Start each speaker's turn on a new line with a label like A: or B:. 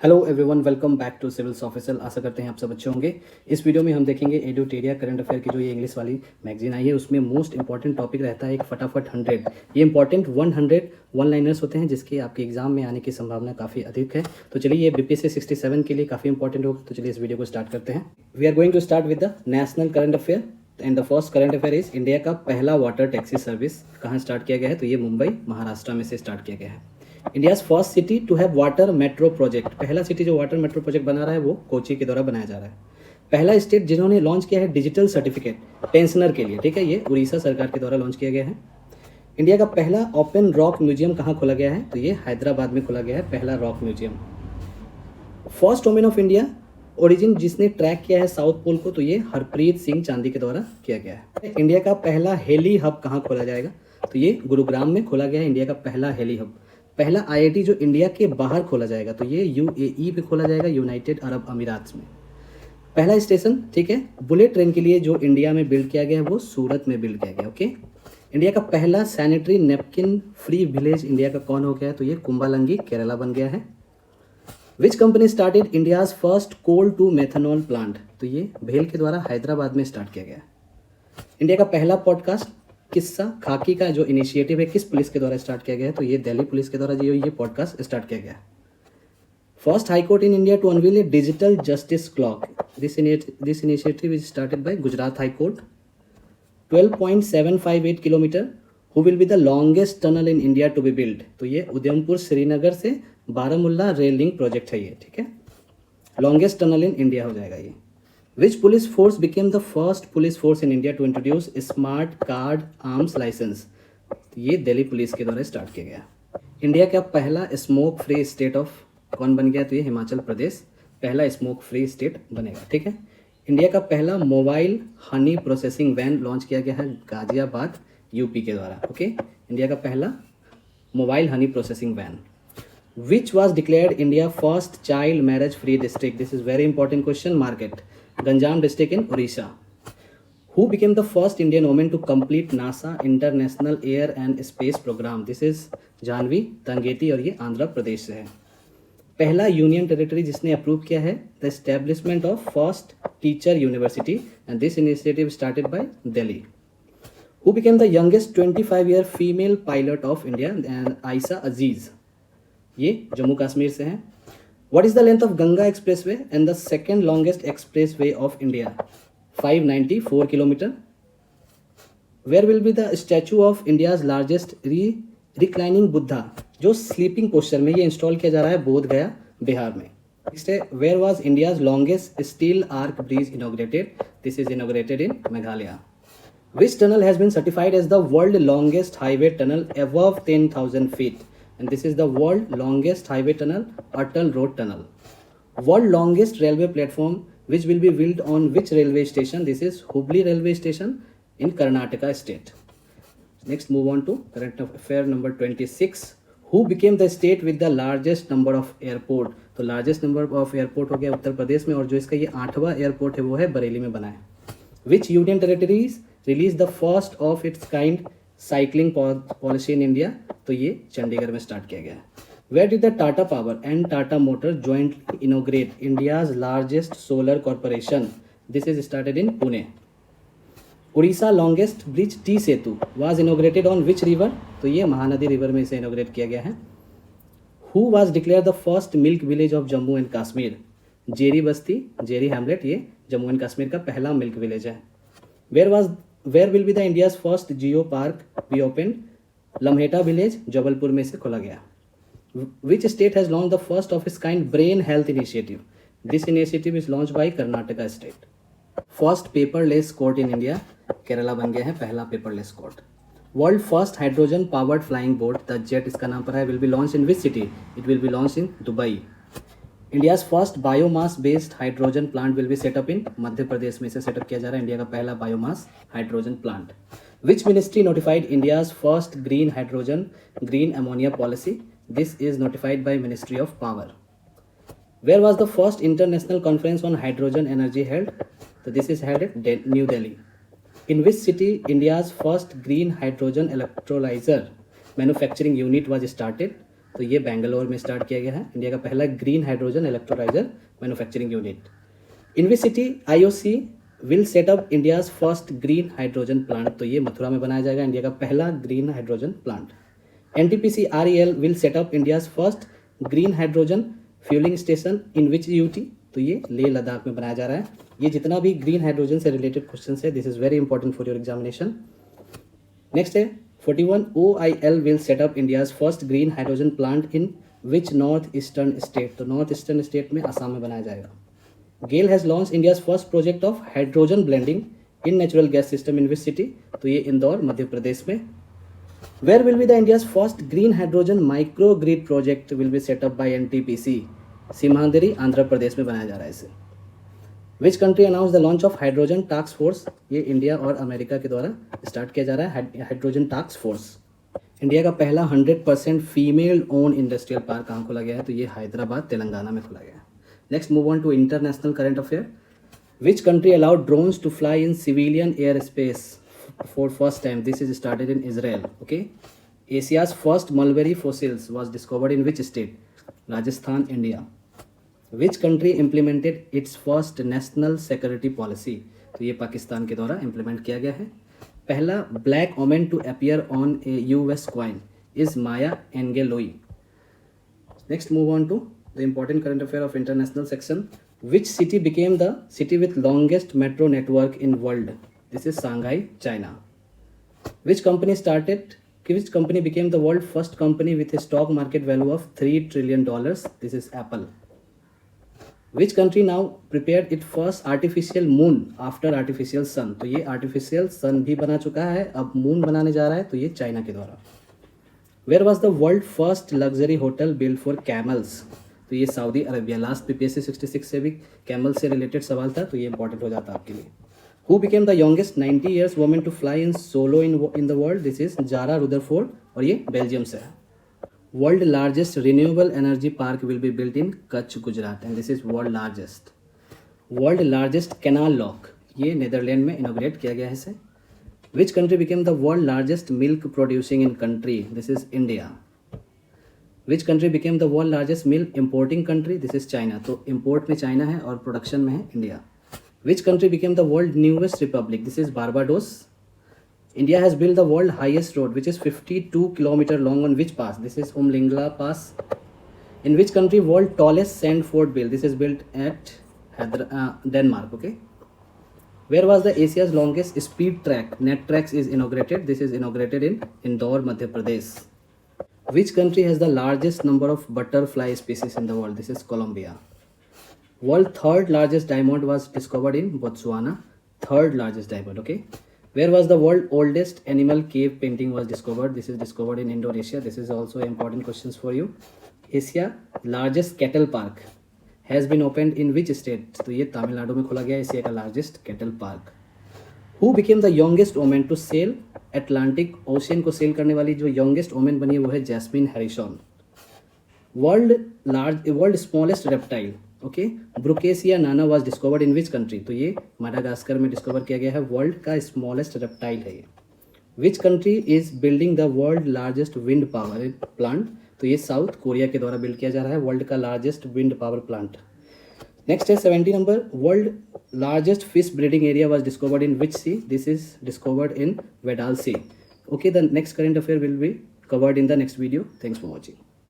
A: Hello everyone, welcome back to civils officer. आशा करते हैं आप सब अच्छे होंगे। इस वीडियो में हम देखेंगे एडुटेरिया करंट अफेयर की जो ये इंग्लिश वाली मैगजीन आई है, उसमें मोस्ट इंपॉर्टेंट टॉपिक रहता है एक फटाफट 100। ये इंपॉर्टेंट 100 वन लाइनर्स होते हैं जिसके आपके एग्जाम में आने की संभावना काफ़ी अधिक है। तो चलिए, ये बीपीएससी 67 के लिए काफ़ी इंपॉर्टेंट होगा। तो चलिए इस वीडियो को स्टार्ट करते हैं। We are going to start with the national current affair and the first current affair is India का पहला वाटर टैक्सी सर्विस कहाँ स्टार्ट किया गया है। तो ये मुंबई महाराष्ट्र में से स्टार्ट किया गया है। India's first city to have water metro project, पहला सिटी जो वाटर मेट्रो प्रोजेक्ट बना रहा है वो कोची के द्वारा बनाया जा रहा है। पहला स्टेट जिन्होंने लॉन्च किया है डिजिटल सर्टिफिकेट पेंशनर के लिए, ठीक है, ये उड़ीसा सरकार के द्वारा लॉन्च किया गया है। इंडिया का पहला ओपन रॉक म्यूजियम कहाँ खोला गया है। तो ये हैदराबाद में खोला गया है पहला rock museum. First women of India origin जिसने ट्रैक किया है साउथ पोल को, तो ये हरप्रीत सिंह चांदी के द्वारा किया गया है। इंडिया का पहला हेली हब कहाँ खोला जाएगा। तो ये गुरुग्राम में खोला गया है इंडिया का पहला हेली हब। पहला आईआईटी जो इंडिया के बाहर खोला जाएगा, तो ये यूएई में खोला जाएगा, यूनाइटेड अरब अमीरात में। पहला स्टेशन, ठीक है, बुलेट ट्रेन के लिए जो इंडिया में बिल्ड किया गया है वो सूरत में बिल्ड किया गया। ओके, इंडिया का पहला sanitary napkin free village India का कौन हो गया है। तो ये कुंबालंगी केरला बन गया है। Which company started India's first coal to methanol plant. तो ये भेल के द्वारा हैदराबाद में स्टार्ट किया गया। इंडिया का पहला पॉडकास्ट किस्सा खाकी का जो इनिशिएटिव है किस पुलिस के द्वारा स्टार्ट किया गया है। तो ये दिल्ली पुलिस के द्वारा जो ये पॉडकास्ट स्टार्ट किया गया। First high court in India to unveil a digital justice clock, this initiative is started by Gujarat high court. 12.758 kilometre, who will be the longest tunnel in India to be build. तो ये उधमपुर श्रीनगर से Baramulla rail link project है ये, ठीक है, longest tunnel in India हो जाएगा ये। Which police force became the first police force in India to introduce smart card arms license? ये दिल्ली पुलिस के द्वारा स्टार्ट किया गया। इंडिया का पहला स्मोक फ्री स्टेट ऑफ कौन बन गया। तो ये हिमाचल प्रदेश पहला स्मोक फ्री स्टेट बनेगा, ठीक है। इंडिया का पहला mobile honey processing van launch किया गया है गाजियाबाद यूपी के द्वारा। ओके, इंडिया का पहला mobile honey processing van. Which was declared India first child marriage free district? This is very important question. Market, Ganjam district in Odisha. Who became the first Indian woman to complete NASA International Air and Space Program? This is Jahnavi Dangeti और ये आंध्र प्रदेश से है। पहला union territory जिसने approve किया है the establishment of first teacher university and this initiative started by Delhi. Who became the youngest 25-year female pilot of India? And Ayesha Aziz, ये जम्मू कश्मीर से हैं। What is the length of Ganga expressway and the second longest expressway of India. 594 kilometre. Where will be the statue of India's largest reclining Buddha, जो sleeping posture में ये install किया जा रहा है बोध गया बिहार में। नेक्स्ट है where was India's longest steel arch bridge inaugurated. This is inaugurated in Meghalaya. Which tunnel has been certified as the world longest highway tunnel above 10,000 feet? And this is the world longest highway tunnel, Atal Road Tunnel. World longest railway platform which will be built on which railway station? This is Hubli railway station in Karnataka state. Next, move on to current affair number 26. Who became the state with the largest number of airport? तो largest number of airport हो गया उत्तर प्रदेश में, और जो इसका ये 8वां airport है वो है बरेली में बना है। Which union territories released the first of its kind cycling policy in India? तो ये चंडीगढ़ में स्टार्ट किया गया है। Where did the Tata power and Tata motor jointly inaugurate India's largest solar corporation? This is started in Pune. Orissa longest bridge T Setu was inaugurated on which river? तो ये Mahanadi river में इसे इनोग्रेट किया गया है। Who was declare the first milk village of Jammu and Kashmir? Jeri बस्ती, Jeri hamlet, ये Jammu and Kashmir का पहला मिल्क विलेज है। Where will be the India's first geo park be open? Lamheta village Jabalpur में से खोला गया। Which state has launch the first of its kind brain health initiative? This initiative is launch by Karnataka state. First paperless court in India, Kerala बन गया है पहला paperless court. World first hydrogen powered flying boat the jet इसका नाम पर है, will be launch in which city? It will be launch in Dubai. India's first biomass based hydrogen plant will be set up in Madhya Pradesh में से setup किया जा रहा है इंडिया का पहला biomass hydrogen plant. Which ministry notified India's first green hydrogen green ammonia policy? This is notified by ministry of power. Where was the first international conference on hydrogen energy held? तो this is held at New Delhi. In which city India's first green hydrogen electrolyser manufacturing unit was started? तो ये बेंगलोर में start किया गया है, India का पहला green hydrogen electrolyser manufacturing unit. In which city IOC will set up India's first green hydrogen plant, तो ये मथुरा में बनाया जाएगा इंडिया का पहला green hydrogen plant. NTPC REL will set up India's first green hydrogen fuelling station in which UT, तो ये लेह लद्दाख में बनाया जा रहा है। ये जितना भी ग्रीन हाइड्रोजन से रिलेटेड क्वेश्चन है, this is very important for your examination. Next है 41 OIL will set up India's first green hydrogen plant in which north eastern state, तो नॉर्थ ईस्टर्न स्टेट में आसाम में बनाया जाएगा। GAIL has launch India's first project of hydrogen blending in natural gas system in which city, तो ये इंदौर मध्य प्रदेश में। Where will be the India's first green hydrogen micro grid project will be set up by NTPC, Simhadri Andhra Pradesh में बनाया जा रहा है इसे। Which country announce the launch of hydrogen task force, ये इंडिया और अमेरिका के द्वारा स्टार्ट किया जा रहा है हाइड्रोजन टास्क फोर्स। इंडिया का पहला 100% फीमेल ओन इंडस्ट्रियल पार्क कहाँ खोला गया है, तो ये हैदराबाद तेलंगाना में खोला गया है। Next move on to international current affair. Which country allowed drones to fly in civilian air space for first time, this is started in Israel. Okay, Asia's first mulberry fossils was discovered in which state, Rajasthan, India. Which country implemented its first national security policy, तो ये पाकिस्तान के द्वारा implement किया गया है। पहला black woman to appear on a US coin is Maya Angelou. Next move on to the important current affair of international section. Which city became the city with longest metro network in world, this is Shanghai, China. विच कंपनी became the world first company with a stock market value of $3 trillion, this is Apple. Which country now prepared its first artificial moon after artificial sun, तो ये artificial sun भी बना चुका है, अब moon बनाने जा रहा है, तो ये चाइना के द्वारा। Where was the world first luxury hotel built for camels, तो ये सऊदी अरबिया। लास्ट PPSC 66 से भी कैमल से रिलेटेड सवाल था, तो ये इंपॉर्टेंट हो जाता है आपके लिए। Who became the youngest 90 years woman to fly in solo in the world, this is Jara Rutherford, और ये बेल्जियम से है। World largest renewable energy park will be built in Kutch, Gujarat, and this is world largest. World largest canal lock, ये Netherlands में इनोग्रेट किया गया है इसे। Which country became the world largest milk producing in country, this is India. Which country became the world largest milk importing country, this is China, तो import में China है और प्रोडक्शन में है India. Which country became the world newest republic, this is Barbados. India has built the world highest road which is 52 km long on which pass, this is Umlingla Pass. In which country world tallest sand fort built, this is built at Denmark. Okay, where was the Asia's longest speed track, NetTrax, is inaugurated, this is inaugurated in Indore, Madhya Pradesh. Which country has the largest number of butterfly species in the world, this is Colombia. World third largest diamond was discovered in Botswana, third largest diamond. Okay, where was the world oldest animal cave painting was discovered, this is discovered in Indonesia, this is also important questions for you. Asia largest cattle park has been opened in which state, तो ये तमिलनाडु में खोला गया Asia का largest cattle park. Who became the youngest woman to sail Atlantic Ocean, को sail करने वाली जो youngest woman बनी वो है Jasmine Harrison. World smallest reptile, okay, Brookesia nana was discovered in which country, तो ये माडागास्कर में डिस्कवर किया गया है, वर्ल्ड का स्मॉलेस्ट रेप्टाइल है ये। Which country is building the world largest wind power plant, तो ये साउथ कोरिया के द्वारा बिल्ड किया जा रहा है वर्ल्ड का largest wind power plant. Next है 70 number, world largest fish breeding area was discovered in which sea, this is discovered in Weddell sea. Okay, the next current affair will be covered in the next video. Thanks for watching.